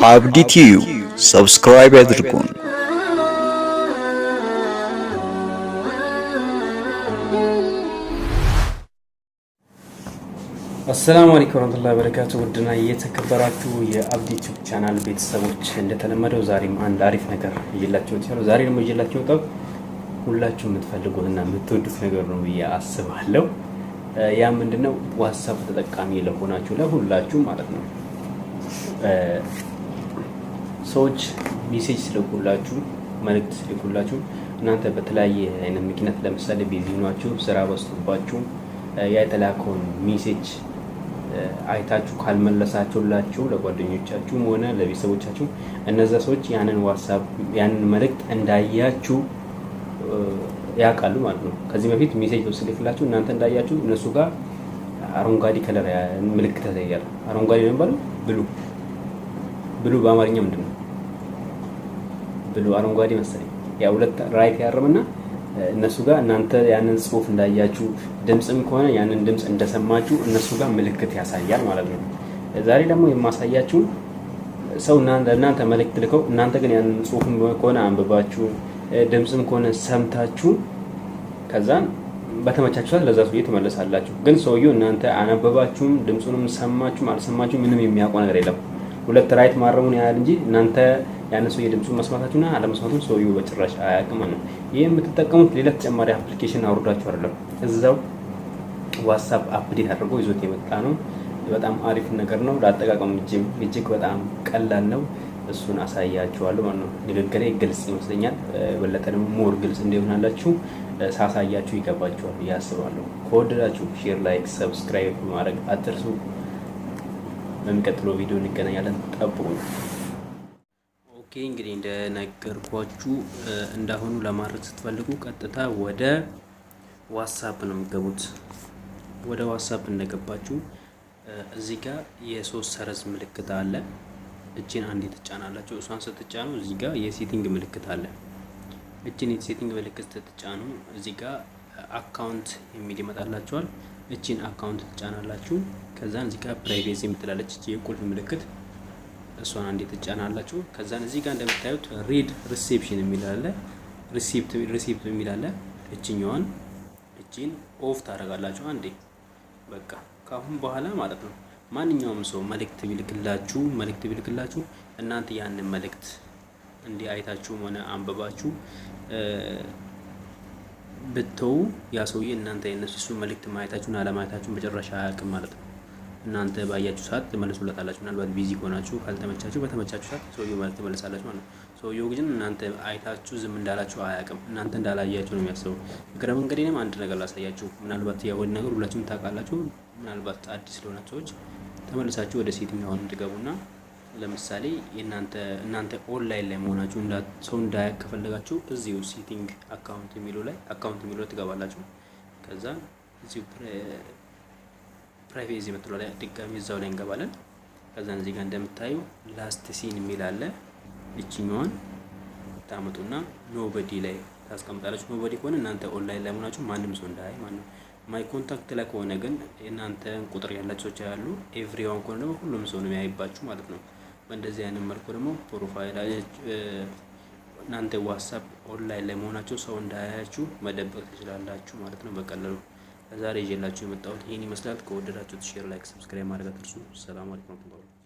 አብዲቲዩ ሰብስክራይብ ያድርጉን። አሰላሙ አለይኩም ወራህመቱላሂ ወበረካቱ። ውድና የተከበራችሁ የአብዲቲዩ ቻናል ቤተሰቦች እንደተለመደው ዛሬም አንድ አሪፍ ነገር ይዤላችሁ መጥቻለሁ። ዛሬ ደግሞ ይዤላችሁ መጣሁ ሁላችሁ የምትፈልጉትና የምትወዱት ነገር ነው ብዬ አስባለሁ። ያ ምንድነው? ዋትስአፕ ተጠቃሚ ለሆናችሁ ለሁላችሁ ማለት ነው። ሰዎች ሜሴጅ ሲልኩላችሁ መልእክት ሲልኩላችሁ እናንተ በተለያየ አይነት ምክንያት ለምሳሌ ቢዚ ናችሁ፣ ስራ በዝቶባችሁ የተላከውን ሜሴጅ አይታችሁ ካልመለሳችሁላችሁ ለጓደኞቻችሁም ሆነ ለቤተሰቦቻችሁ እነዛ ሰዎች ያንን ዋትስአፕ ያንን መልእክት እንዳያችሁ ያውቃሉ ማለት ነው። ከዚህ በፊት ሜሴጅ ሲልክላችሁ እናንተ እንዳያችሁ እነሱ ጋር አረንጓዴ ከለር ምልክት ያሳያል። አረንጓዴ ነው የሚባለው ብሉ በአማርኛ ምንድነው? ብሉ አረንጓዴ መሰለኝ። ያ ሁለት ራይት ያርምና እነሱ ጋር እናንተ ያንን ጽሁፍ እንዳያችሁ ድምጽም ከሆነ ያንን ድምጽ እንደሰማችሁ እነሱ ጋር ምልክት ያሳያል ማለት ነው። ዛሬ ደግሞ የማሳያችሁ ሰው እናንተ መልእክት ልከው እናንተ ግን ያንን ጽሁፍም ከሆነ አንብባችሁ ድምጽም ከሆነ ሰምታችሁ ከዛን በተመቻችሁ ሰዓት ለዛ ሰውዬ ትመለሳላችሁ። ግን ሰውዬው እናንተ አነበባችሁም ድምጹንም ሰማችሁም አልሰማችሁም ምንም የሚያውቀው ነገር የለም። ሁለት ራይት ማረሙን ያህል እንጂ እናንተ ያን ሰውዬ ድምጹን መስማታችሁና አለመስማቱን ሰውዬው በጭራሽ አያውቅም ነው። ይሄ የምትጠቀሙት ሌላ ተጨማሪ አፕሊኬሽን አውርዳችሁ አይደለም፣ እዛው ዋትስአፕ አፕዴት አድርጎ ይዞት የመጣ ነው። በጣም አሪፍ ነገር ነው። ለአጠቃቀሙ እጅግ በጣም ቀላል ነው። እሱን አሳያችኋለሁ ማለት ነው። ንግግሬ ግልጽ ይመስለኛል። በለጠ ደግሞ ሞር ግልጽ እንዲሆናላችሁ ሳሳያችሁ ይገባችኋል ብዬ አስባለሁ። ከወደዳችሁ ሼር፣ ላይክ፣ ሰብስክራይብ ማድረግ አትርሱ። በሚቀጥለው ቪዲዮ እንገናኛለን። ጠብቁ። ኦኬ፣ እንግዲህ እንደነገርኳችሁ እንዳሁኑ ለማድረግ ስትፈልጉ ቀጥታ ወደ ዋትስአፕ ነው የምትገቡት። ወደ ዋትስአፕ እንደገባችሁ እዚህ ጋር የሶስት ሰረዝ ምልክት አለ። እቺን አንዴ ትጫናላችሁ። እሷን ስትጫኑ እዚህ ጋር የሴቲንግ ምልክት አለ። እቺን የሴቲንግ ምልክት ስትጫኑ እዚህ ጋር አካውንት የሚል ይመጣላችኋል። እቺን አካውንት ትጫናላችሁ። ከዛን እዚህ ጋር ፕራይቬሲ የምትላለች እቺ የቁልፍ ምልክት እሷን አንዴ ትጫናላችሁ። ከዛን እዚህ ጋር እንደምታዩት ሪድ ሪሴፕሽን የሚል አለ፣ ሪሲፕት የሚል አለ። እቺን ኦፍ ታደርጋላችሁ አንዴ። በቃ ካሁን በኋላ ማለት ነው ማንኛውም ሰው መልእክት ቢልክላችሁ እናንተ ያንን መልእክት እንዲህ አይታችሁ ሆነ አንብባችሁ ብትተው ያ ሰውዬ እናንተ የነሱ መልእክት ማየታችሁና አለማየታችሁን በጭራሽ አያውቅም ማለት ነው። እናንተ ባያችሁ ሰዓት ትመልሱላታላችሁ። ምናልባት ቢዚ ሆናችሁ ካልተመቻችሁ በተመቻችሁ ሰዓት ሰውዬው መልእክት ትመልሳላችሁ ማለት ነው። ሰውዬው ግን እናንተ አይታችሁ ዝም እንዳላችሁ አያውቅም። እናንተ እንዳላያችሁ ነው የሚያስበው። እግረ መንገዴንም አንድ ነገር ላሳያችሁ። ምናልባት ያው ነገር ሁላችሁም ታውቃላችሁ። ምናልባት አዲስ ለሆናችሁ ሰዎች ተመልሳችሁ ወደ ሴቲንግ አሁን እንድገቡና ለምሳሌ እናንተ ኦንላይን ላይ መሆናችሁ ሰው እንዳያውቅ ከፈለጋችሁ እዚሁ ሴቲንግ አካውንት የሚለው ትገባላችሁ። ከዛ እዚሁ ፕራይቬሲ የምትለው ላይ ድጋሚ እዛው ላይ እንገባለን። ከዛ እዚህ ጋር እንደምታዩ ላስት ሲን የሚል አለ። እቺኛዋን ታመጡና ኖበዲ ላይ ታስቀምጣላችሁ። ኖበዲ ከሆነ እናንተ ኦንላይን ላይ መሆናችሁ ማንም ሰው እንዳያይ ማለት ነው። ማይ ኮንታክት ላይ ከሆነ ግን እናንተ ቁጥር ያላችሁ ሰዎች ያሉ ኤቭሪዋን ከሆነ ደግሞ ሁሉም ሰው ነው የሚያይባችሁ ማለት ነው። በእንደዚህ አይነት መልኩ ደግሞ ፕሮፋይል እናንተ ዋትስአፕ ኦንላይን ላይ መሆናችሁ ሰው እንዳያያችሁ መደበቅ ትችላላችሁ ማለት ነው በቀላሉ። ዛሬ ይዤላችሁ የመጣሁት ይሄን ይመስላል። ከወደዳችሁት ሼር፣ ላይክ፣ ሰብስክራይብ ማድረግ አትርሱ። ሰላም አለይኩም።